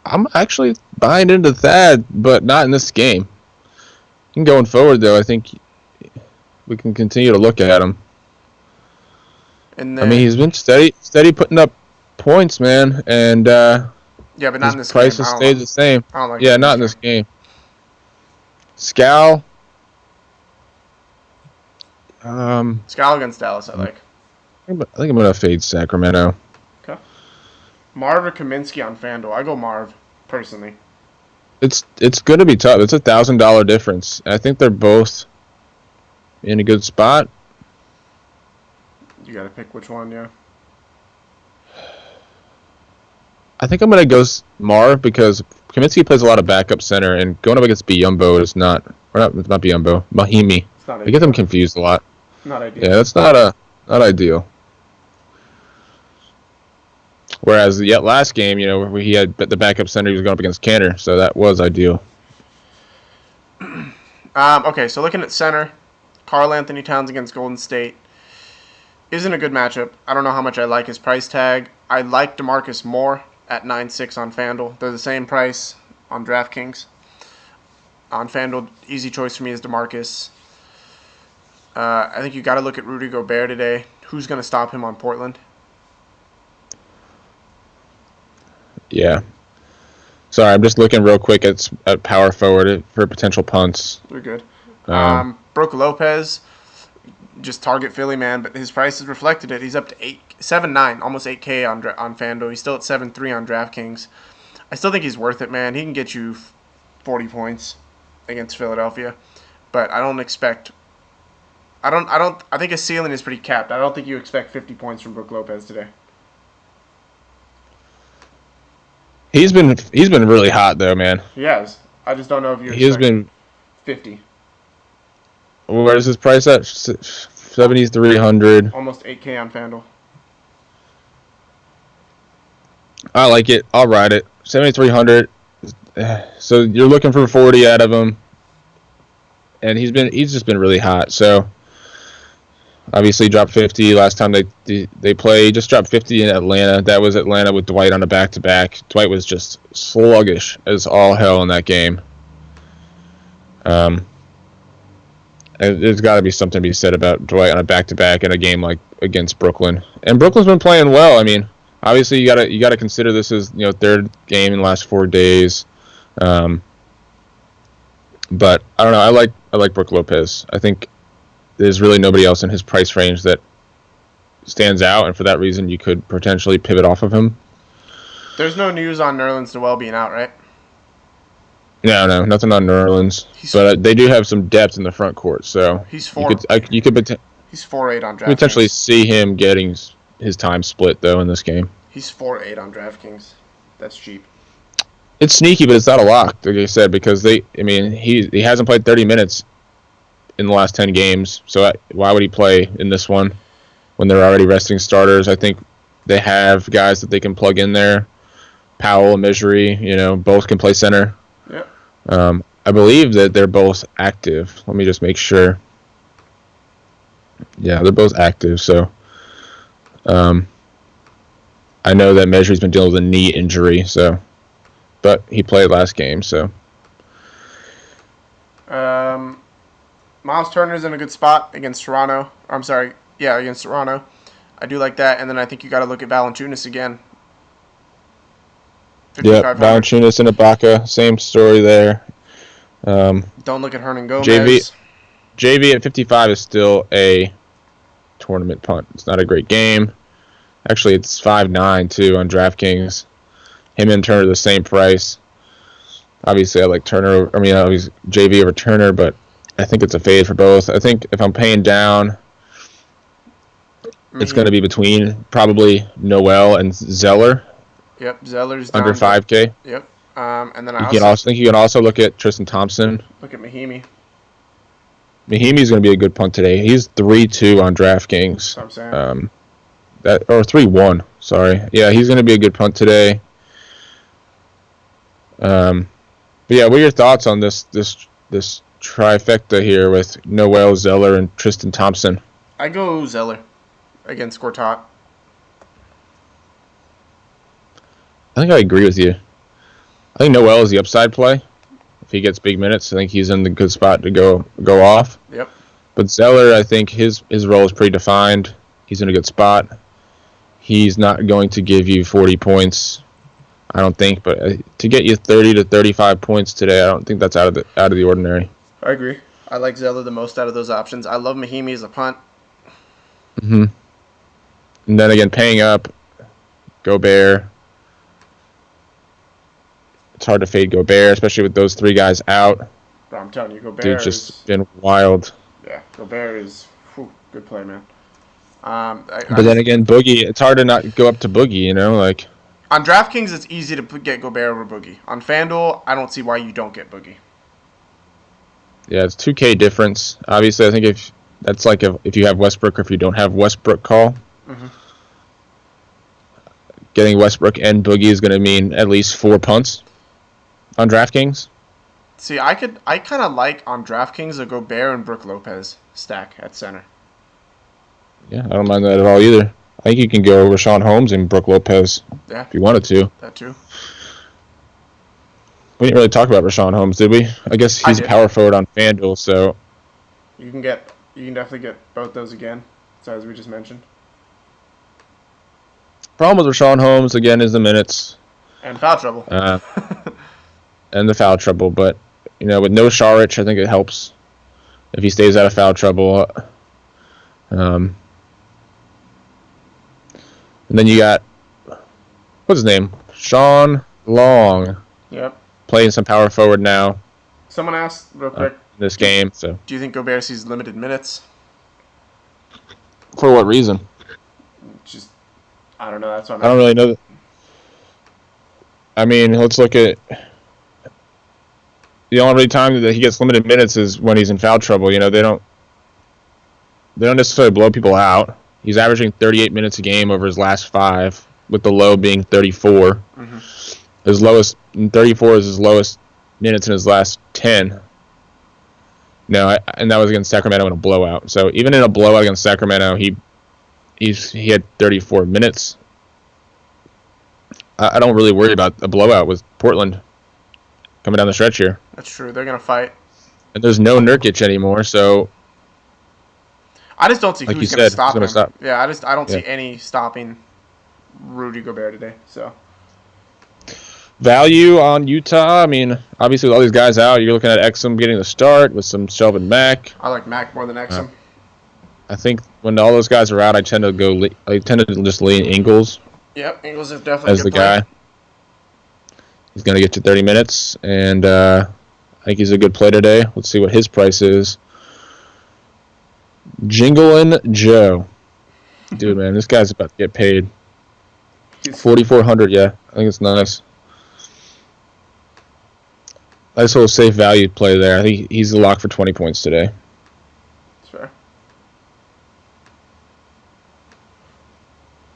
I'm actually buying into Thad, but not in this game. And going forward, though, I think we can continue to look at him. And then, he's been steady putting up points, man, and yeah, but not in this price game. has stayed the same. I don't like not in this game. Scal. Scal against Dallas, I like. I think I'm gonna fade Sacramento. Okay. Marv or Kaminsky on FanDuel? I go Marv, personally. It's gonna be tough. It's $1,000 difference. I think they're both in a good spot. You got to pick which one, yeah. I think I'm gonna go Marv because Kaminsky plays a lot of backup center, and going up against Biyombo is not. Or not, it's not Biyombo. Mahimi. It's not I get them confused a lot. Not ideal. Yeah, that's not ideal. Whereas last game, where he had the backup center, he was going up against Canner, so that was ideal. Okay, so looking at center, Karl Anthony Towns against Golden State isn't a good matchup. I don't know how much I like his price tag. I like DeMarcus more at 9.6 on FanDuel. They're the same price on DraftKings. On FanDuel, easy choice for me is DeMarcus. I think you got to look at Rudy Gobert today. Who's going to stop him on Portland? Yeah. Sorry, I'm just looking real quick at power forward for potential punts. We're good. Brook Lopez, just target Philly, man, but his price has reflected it. He's up to 7.9, almost 8K on FanDuel. He's still at 7.3 on DraftKings. I still think he's worth it, man. He can get you 40 points against Philadelphia, but I don't expect. I think his ceiling is pretty capped. I don't think you expect 50 points from Brook Lopez today. He's been really hot though, man. He has. I just don't know if you. He's been 50. Where's his price at? 7,300. Almost 8K on FanDuel. I like it. I'll ride it. 7,300. So you're looking for 40 out of him, and he's just been really hot. So obviously dropped 50 last time they played. He just dropped 50 in Atlanta. That was Atlanta with Dwight on a back-to-back. Dwight was just sluggish as all hell in that game. There's got to be something to be said about Dwight on a back-to-back in a game like against Brooklyn. And Brooklyn's been playing well. I mean, obviously you gotta consider this as third game in the last 4 days. But I don't know. I like Brook Lopez. I think there's really nobody else in his price range that stands out, and for that reason, you could potentially pivot off of him. There's no news on Nerlens Noel being out, right? No, nothing on New Orleans. But they do have some depth in the front court, so he's he's 4.8 on DraftKings. Potentially see him getting his time split though in this game. He's 4.8 on DraftKings. That's cheap. It's sneaky, but it's not a lock, like I said, because he hasn't played 30 minutes in the last 10 games. So why would he play in this one when they're already resting starters? I think they have guys that they can plug in there. Powell and Mejri, both can play center. Yep. I believe that they're both active. Let me just make sure. Yeah, they're both active. So, I know that Mejri's been dealing with a knee injury. So, but he played last game. So, Miles Turner's in a good spot against Toronto. Against Toronto. I do like that, and then I think you got to look at Valanciunas again. Yeah, Valanciunas and Ibaka, same story there. Don't look at Hernan Gomez. JV at 55 is still a tournament punt. It's not a great game. Actually, it's 5.9 too on DraftKings. Him and Turner the same price. Obviously, I like Turner. JV over Turner, but I think it's a fade for both. I think if I'm paying down, it's going to be between probably Noel and Zeller. Yep, Zeller's under 5K. Yep. And then you can also look at Tristan Thompson. Look at Mahimi. Mahimi's going to be a good punt today. He's 3.2 on DraftKings. That's what I'm saying. 3.1. Sorry. Yeah, he's going to be a good punt today. But yeah, what are your thoughts on this trifecta here with Noel, Zeller, and Tristan Thompson? I go Zeller against Gortat. I think I agree with you. I think Noel is the upside play. If he gets big minutes, I think he's in the good spot to go off. Yep. But Zeller, I think his role is pretty defined. He's in a good spot. He's not going to give you 40 points, I don't think. But to get you 30 to 35 points today, I don't think that's out of the ordinary. I agree. I like Zeller the most out of those options. I love Mahimi as a punt. Mm-hmm. And then again, paying up, Gobert. It's hard to fade Gobert, especially with those three guys out. But I'm telling you, Dude's Gobert just is... been wild. Yeah, Gobert is... good play, man. I But then just... again, Boogie, it's hard to not go up to Boogie, you know? Like, On DraftKings, it's easy to get Gobert over Boogie. On FanDuel, I don't see why you don't get Boogie. yeah, it's 2K difference. Obviously, I think if you have Westbrook or if you don't have Westbrook call, getting Westbrook and Boogie is going to mean at least 4 punts on DraftKings. See, I kind of like on DraftKings a Gobert and Brook Lopez stack at center. Yeah, I don't mind that at all either. I think you can go Rashawn Holmes and Brook Lopez if you wanted to. That too. We didn't really talk about Rashawn Holmes, did we? I guess he's a power forward on FanDuel, so you can definitely get both those again, so as we just mentioned. Problem with Rashawn Holmes again is the minutes and foul trouble. And the foul trouble, but with no Saric, I think it helps if he stays out of foul trouble. And then you got what's his name? Sean Long. Yep. Playing some power forward now. Someone asked real quick in this game. So, do you think Gobert sees limited minutes? For what reason? Just, I don't know. That's what I don't really know. I mean, let's look at the only time that he gets limited minutes is when he's in foul trouble. They don't necessarily blow people out. He's averaging 38 minutes a game over his last 5, with the low being 34. Mm-hmm. His lowest 34 is his lowest minutes in his last 10. No, and that was against Sacramento in a blowout. So even in a blowout against Sacramento, he had 34 minutes. I don't really worry about a blowout with Portland coming down the stretch here. That's true. They're gonna fight. And there's no Nurkic anymore, so I just don't see like who's gonna stop him. Stop. Yeah, I don't see any stopping Rudy Gobert today. So. Value on Utah. I mean, obviously with all these guys out, you're looking at Exum getting the start with some Shelvin Mack. I like Mack more than Exum. I think when all those guys are out, I tend to just lean Ingles. Yep, Ingles is definitely as a good the play. guy. He's going to get you 30 minutes, and I think he's a good play today. Let's see what his price is. Jingling Joe. Dude, man, this guy's about to get paid. 4,400, yeah. I think it's nice. Nice little safe value play there. I think he's the lock for 20 points today. That's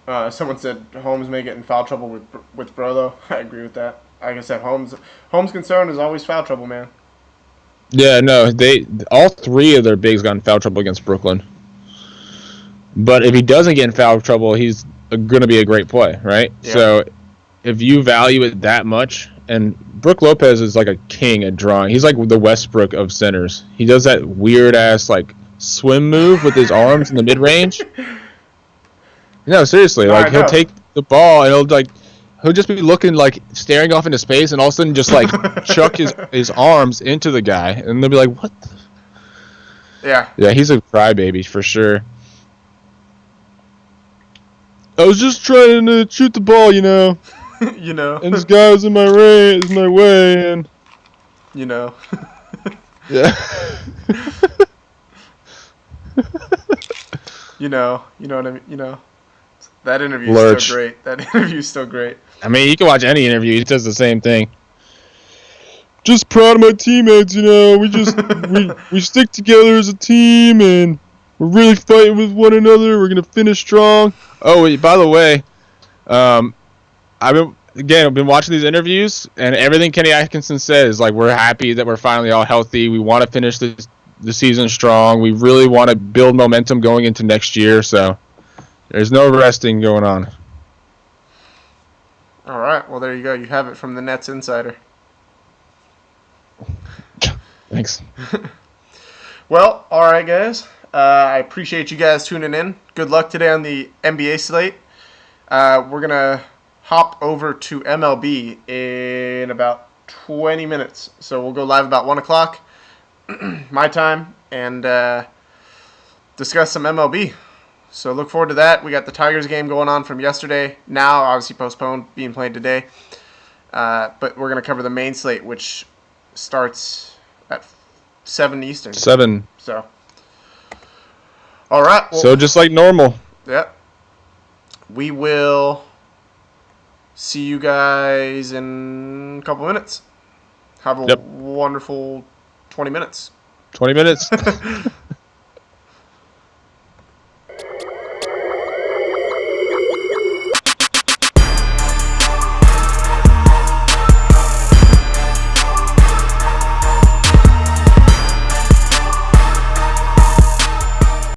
fair. Someone said Holmes may get in foul trouble with Brolo. I agree with that. Like I said, Holmes' concern is always foul trouble, man. Yeah, no, all 3 of their bigs got in foul trouble against Brooklyn. But if he doesn't get in foul trouble, he's going to be a great play, right? Yeah. So if you value it that much, and Brook Lopez is like a king at drawing. He's like the Westbrook of centers. He does that weird-ass like swim move with his arms in the mid-range. No, seriously. No, like, he'll take the ball, and he'll just be looking, like, staring off into space, and all of a sudden just, like, chuck his arms into the guy. And they'll be like, what? Yeah. Yeah, he's a crybaby for sure. I was just trying to shoot the ball, you know. And this guy was in my way, and... You know. Yeah. You know what I mean? That interview's still great. That interview's still great. I mean, you can watch any interview. He does the same thing. Just proud of my teammates, We just we stick together as a team, and we're really fighting with one another. We're gonna finish strong. Oh, by the way, I've been watching these interviews, and everything Kenny Atkinson says, like, we're happy that we're finally all healthy. We want to finish the season strong. We really want to build momentum going into next year. So. There's no resting going on. All right. Well, there you go. You have it from the Nets insider. Thanks. Well, all right, guys. I appreciate you guys tuning in. Good luck today on the NBA slate. We're going to hop over to MLB in about 20 minutes. So we'll go live about 1 o'clock. my time, and discuss some MLB. So look forward to that. We got the Tigers game going on from yesterday. Now, obviously postponed, being played today. But we're going to cover the main slate, which starts at 7 Eastern. 7. So, all right. Well, So just like normal. yeah. We will see you guys in a couple minutes. Have a wonderful 20 minutes. 20 minutes.